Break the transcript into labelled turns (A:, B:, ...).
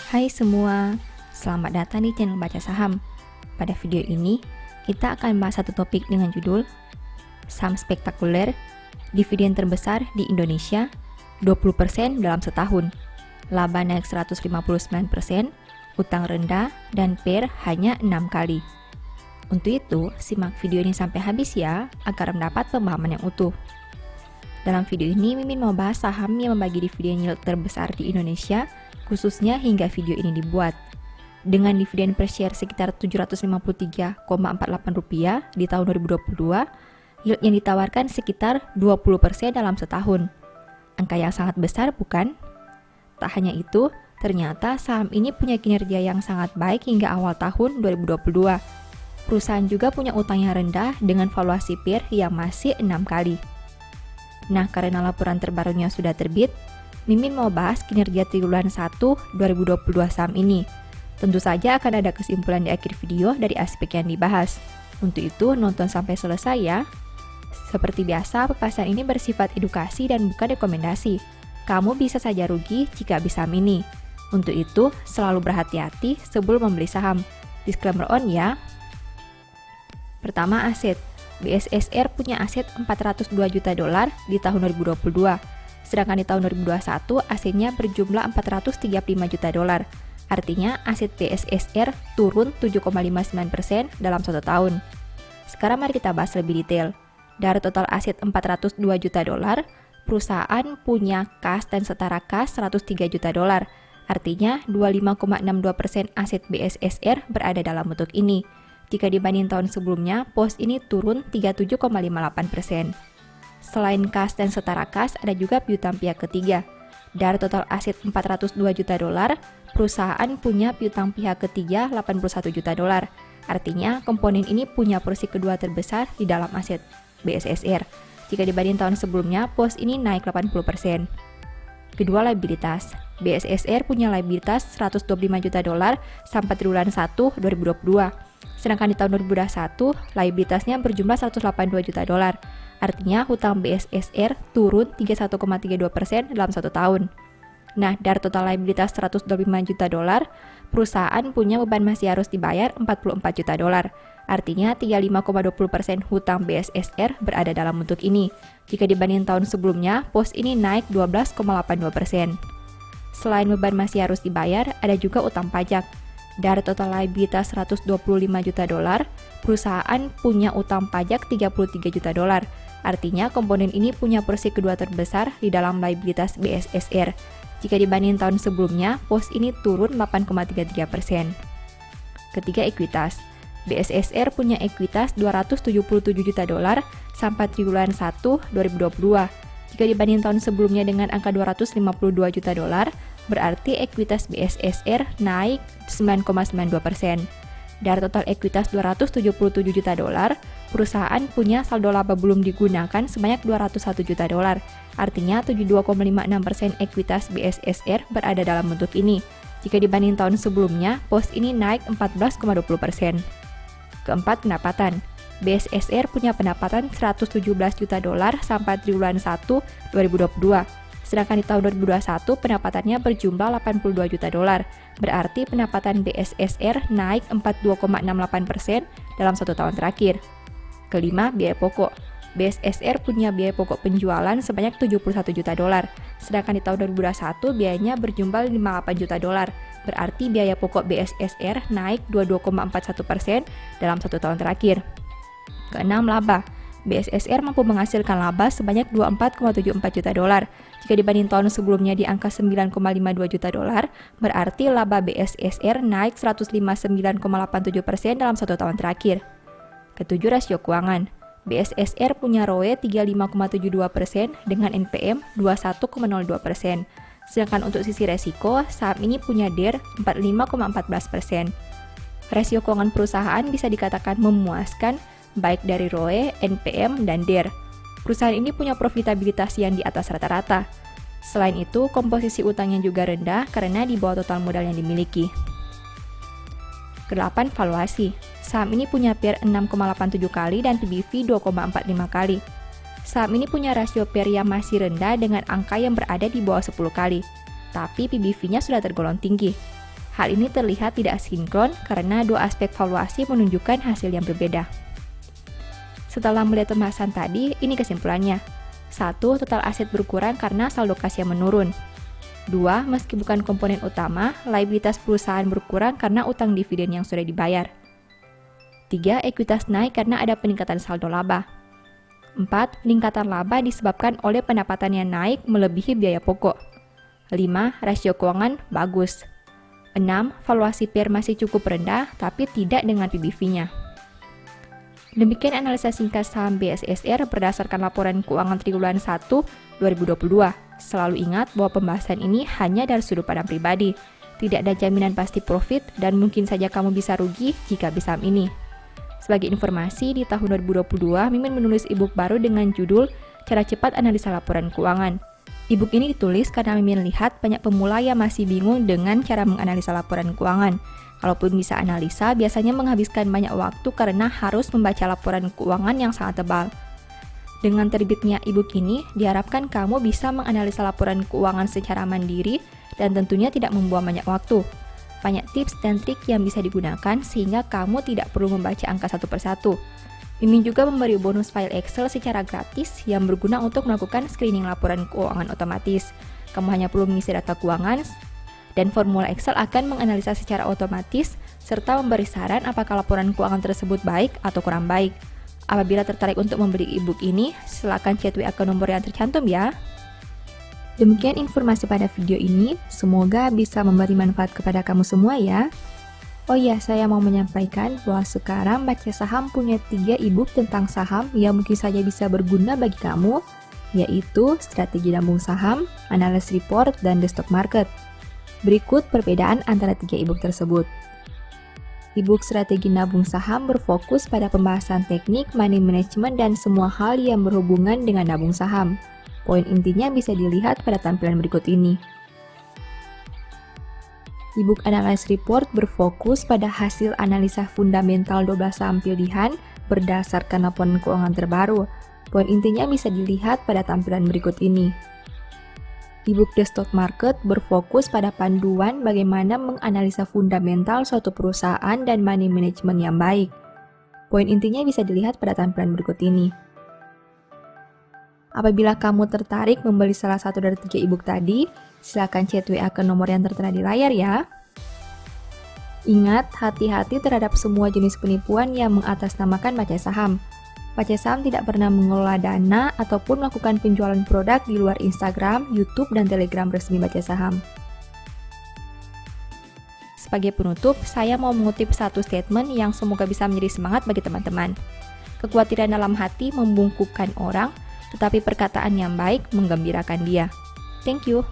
A: Hai semua, selamat datang di channel Baca Saham. Pada video ini, kita akan bahas satu topik dengan judul Saham spektakuler, dividen terbesar di Indonesia, 20% dalam setahun, laba naik 159%, utang rendah, dan PER hanya 6 kali. Untuk itu, simak video ini sampai habis ya, agar mendapat pemahaman yang utuh. Dalam video ini, Mimin mau bahas saham yang membagi dividen yield terbesar di Indonesia, khususnya hingga video ini dibuat. Dengan dividen per share sekitar Rp753,48 di tahun 2022, yield yang ditawarkan sekitar 20% dalam setahun. Angka yang sangat besar bukan? Tak hanya itu, ternyata saham ini punya kinerja yang sangat baik hingga awal tahun 2022. Perusahaan juga punya utang yang rendah dengan valuasi PER yang masih 6 kali. Nah, karena laporan terbarunya sudah terbit, Mimin mau bahas kinerja triwulan 1 2022 saham ini. Tentu saja akan ada kesimpulan di akhir video dari aspek yang dibahas. Untuk itu, nonton sampai selesai ya. Seperti biasa, papasan ini bersifat edukasi dan bukan rekomendasi. Kamu bisa saja rugi jika beli saham ini. Untuk itu, selalu berhati-hati sebelum membeli saham. Disclaimer on ya. Pertama, aset. BSSR punya aset $402 juta di tahun 2022. Sedangkan di tahun 2021, asetnya berjumlah $435 juta. Artinya, aset BSSR turun 7,59% dalam satu tahun. Sekarang mari kita bahas lebih detail. Dari total aset $402 juta, perusahaan punya kas dan setara kas $103 juta. Artinya, 25,62% aset BSSR berada dalam bentuk ini. Jika dibanding tahun sebelumnya, pos ini turun 37,58%. Selain kas dan setara kas, ada juga piutang pihak ketiga. Dari total aset $402 juta, perusahaan punya piutang pihak ketiga $81 juta. Artinya, komponen ini punya porsi kedua terbesar di dalam aset BSSR. Jika dibanding tahun sebelumnya, pos ini naik 80%. Kedua, liabilitas. BSSR punya liabilitas $125 juta sampai triwulan 1 2022. Sedangkan di tahun 2021, liabilitasnya berjumlah $182 juta. Artinya, hutang BSSR turun 31,32% dalam satu tahun. Nah, dari total liabilitas $125 juta, perusahaan punya beban masih harus dibayar $44 juta. Artinya, 35,20% hutang BSSR berada dalam bentuk ini. Jika dibanding tahun sebelumnya, pos ini naik 12,82%. Selain beban masih harus dibayar, ada juga utang pajak. Dari total liabilitas $125 juta, perusahaan punya utang pajak $33 juta. Artinya, komponen ini punya porsi kedua terbesar di dalam liabilitas BSSR. Jika dibanding tahun sebelumnya, pos ini turun 8,33%. Ketiga, ekuitas. BSSR punya ekuitas $277 juta sampai triwulan 1 2022. Jika dibanding tahun sebelumnya dengan angka $252 juta, berarti ekuitas BSSR naik 9,92%. Dari total ekuitas $277 juta, perusahaan punya saldo laba belum digunakan sebanyak $201 juta. Artinya 72,56% ekuitas BSSR berada dalam bentuk ini. Jika dibanding tahun sebelumnya, pos ini naik 14,20%. Keempat, pendapatan. BSSR punya pendapatan $117 juta sampai triwulan 1 2022. Sedangkan di tahun 2021 pendapatannya berjumlah $82 juta. Berarti pendapatan BSSR naik 42,68% dalam satu tahun terakhir. Kelima, biaya pokok. BSSR punya biaya pokok penjualan sebanyak $71 juta. Sedangkan di tahun 2021 biayanya berjumlah $58 juta. Berarti biaya pokok BSSR naik 22,41% dalam satu tahun terakhir. Keenam, laba. BSSR mampu menghasilkan laba sebanyak $24,74 juta. Jika dibanding tahun sebelumnya di angka $9,52 juta, berarti laba BSSR naik 159,87% dalam satu tahun terakhir. Ketujuh, rasio keuangan. BSSR punya ROE 35,72% dengan NPM 21,02%. Sedangkan untuk sisi resiko, saham ini punya DER 45,14%. Rasio keuangan perusahaan bisa dikatakan memuaskan baik dari ROE, NPM, dan DER. Perusahaan ini punya profitabilitas yang di atas rata-rata. Selain itu, komposisi utangnya juga rendah karena di bawah total modal yang dimiliki. Kedelapan, valuasi. Saham ini punya PER 6,87 kali dan PBV 2,45 kali. Saham ini punya rasio PER yang masih rendah dengan angka yang berada di bawah 10 kali. Tapi PBV-nya sudah tergolong tinggi. Hal ini terlihat tidak sinkron karena dua aspek valuasi menunjukkan hasil yang berbeda. Setelah melihat pembahasan tadi, ini kesimpulannya. 1. Total aset berkurang karena saldo kas yang menurun. 2. Meski bukan komponen utama, liabilitas perusahaan berkurang karena utang dividen yang sudah dibayar. 3. Ekuitas naik karena ada peningkatan saldo laba. 4. Peningkatan laba disebabkan oleh pendapatan yang naik melebihi biaya pokok. 5. Rasio keuangan bagus. 6. Valuasi PER masih cukup rendah, tapi tidak dengan PBV-nya. Demikian analisa singkat saham BSSR berdasarkan laporan keuangan triwulan 1 2022. Selalu ingat bahwa pembahasan ini hanya dari sudut pandang pribadi. Tidak ada jaminan pasti profit dan mungkin saja kamu bisa rugi jika beli saham ini. Sebagai informasi, di tahun 2022, Mimin menulis e-book baru dengan judul Cara Cepat Analisa Laporan Keuangan. E-book ini ditulis karena Mimin lihat banyak pemula yang masih bingung dengan cara menganalisa laporan keuangan. Kalaupun bisa analisa, biasanya menghabiskan banyak waktu karena harus membaca laporan keuangan yang sangat tebal. Dengan terbitnya e-book ini, diharapkan kamu bisa menganalisa laporan keuangan secara mandiri dan tentunya tidak membuang banyak waktu. Banyak tips dan trik yang bisa digunakan sehingga kamu tidak perlu membaca angka satu persatu. Mimin juga memberi bonus file Excel secara gratis yang berguna untuk melakukan screening laporan keuangan otomatis. Kamu hanya perlu mengisi data keuangan dan formula Excel akan menganalisa secara otomatis serta memberi saran apakah laporan keuangan tersebut baik atau kurang baik. Apabila tertarik untuk membeli e-book ini, silakan chat WA ke nomor yang tercantum ya. Demikian informasi pada video ini, semoga bisa memberi manfaat kepada kamu semua ya. Oh iya, saya mau menyampaikan bahwa sekarang Baca Saham punya 3 e-book tentang saham yang mungkin saja bisa berguna bagi kamu, yaitu Strategi Nabung Saham, Analysis Report, dan The Stock Market. Berikut perbedaan antara 3 e-book tersebut. E-book Strategi Nabung Saham berfokus pada pembahasan teknik, money management, dan semua hal yang berhubungan dengan nabung saham. Poin intinya bisa dilihat pada tampilan berikut ini. E-book Analysis Report berfokus pada hasil analisa fundamental 12 saham pilihan berdasarkan laporan keuangan terbaru. Poin intinya bisa dilihat pada tampilan berikut ini. E-book The Stock Market berfokus pada panduan bagaimana menganalisa fundamental suatu perusahaan dan money management yang baik. Poin intinya bisa dilihat pada tampilan berikut ini. Apabila kamu tertarik membeli salah satu dari 3 e-book tadi, silakan chat WA ke nomor yang tertera di layar ya. Ingat, hati-hati terhadap semua jenis penipuan yang mengatasnamakan baca saham. Baca Saham tidak pernah mengelola dana ataupun melakukan penjualan produk di luar Instagram, YouTube, dan Telegram resmi Baca Saham. Sebagai penutup, saya mau mengutip satu statement yang semoga bisa menjadi semangat bagi teman-teman. Kekhawatiran dalam hati membungkukkan orang, tetapi perkataan yang baik menggembirakan dia. Thank you.